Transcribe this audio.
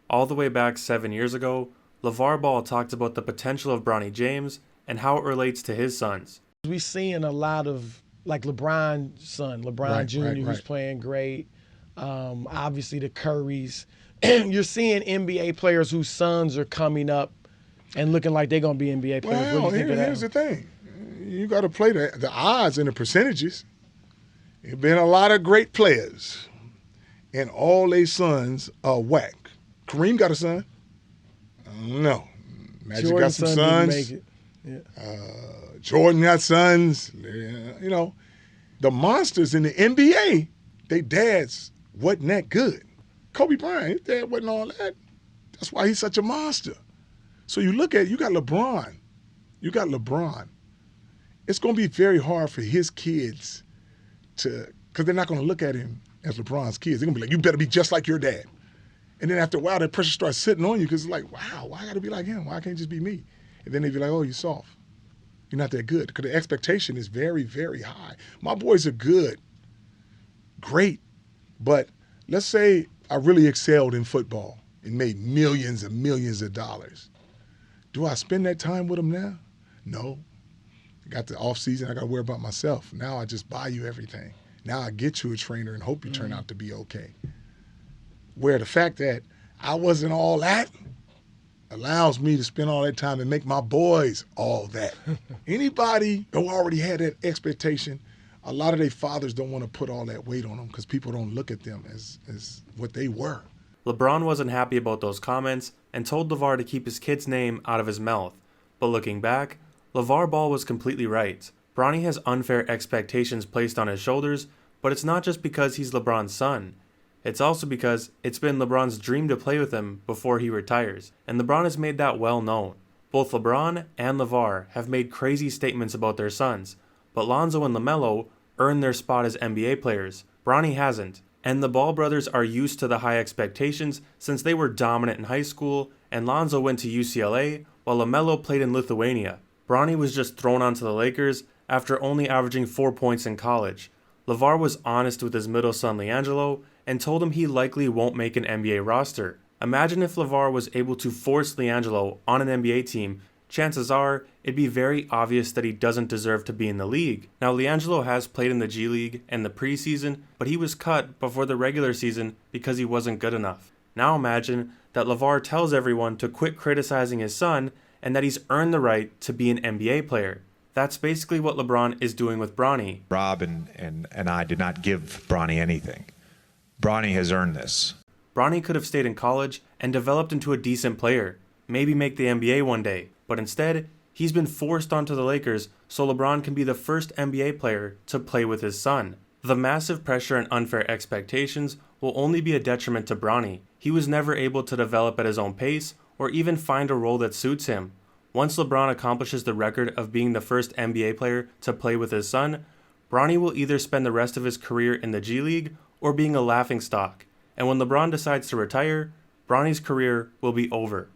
All the way back 7 years ago, Lavar Ball talked about the potential of Bronny James and how it relates to his sons. We're seeing a lot of, like LeBron's son, LeBron Jr., who's playing great. Obviously the Currys. You're seeing NBA players whose sons are coming up and looking like they're going to be NBA players. Well, what do you think of that? here's the thing. You got to play the odds and the percentages. There have been a lot of great players, and all their sons are whack. Kareem got a son? No. Magic Jordan got some son sons. didn't make it. Yeah. Jordan got sons. You know, the monsters in the NBA, they dads wasn't that good. Kobe Bryant, his dad wasn't all that. That's why he's such a monster. So you look at, you got LeBron. It's going to be very hard for his kids because they're not going to look at him as LeBron's kids. They're going to be like, you better be just like your dad. And then after a while, that pressure starts sitting on you because it's like, wow, why I got to be like him? Why can't it just be me? And then they be like, oh, you're soft. You're not that good. Because the expectation is very, very high. My boys are good, great, but let's say I really excelled in football and made millions and millions of dollars. Do I spend that time with them now? No. I got the off season. I got to worry about myself. Now I just buy you everything. Now I get you a trainer and hope you turn out to be okay. Where the fact that I wasn't all that allows me to spend all that time and make my boys all that. Anybody who already had that expectation, a lot of their fathers don't want to put all that weight on them because people don't look at them as what they were. LeBron wasn't happy about those comments and told Lavar to keep his kid's name out of his mouth. But looking back, Lavar Ball was completely right. Bronny has unfair expectations placed on his shoulders, but it's not just because he's LeBron's son. It's also because it's been LeBron's dream to play with him before he retires, and LeBron has made that well known. Both LeBron and Lavar have made crazy statements about their sons, but Lonzo and Lamelo earned their spot as NBA players. Bronny hasn't, and the Ball brothers are used to the high expectations since they were dominant in high school, and Lonzo went to UCLA while Lamelo played in Lithuania. Bronny was just thrown onto the Lakers after only averaging 4 points in college. Lavar was honest with his middle son Liangelo and told him he likely won't make an NBA roster. Imagine if Lavar was able to force Liangelo on an NBA team. Chances are it'd be very obvious that he doesn't deserve to be in the league. Now Liangelo has played in the G League and the preseason, but he was cut before the regular season because he wasn't good enough. Now imagine that Lavar tells everyone to quit criticizing his son and that he's earned the right to be an NBA player. That's basically what LeBron is doing with Bronny. Rob and I did not give Bronny anything. Bronny has earned this. Bronny could have stayed in college and developed into a decent player, maybe make the NBA one day, but instead, he's been forced onto the Lakers so LeBron can be the first NBA player to play with his son. The massive pressure and unfair expectations will only be a detriment to Bronny. He was never able to develop at his own pace or even find a role that suits him. Once LeBron accomplishes the record of being the first NBA player to play with his son, Bronny will either spend the rest of his career in the G League or being a laughingstock. And when LeBron decides to retire, Bronny's career will be over.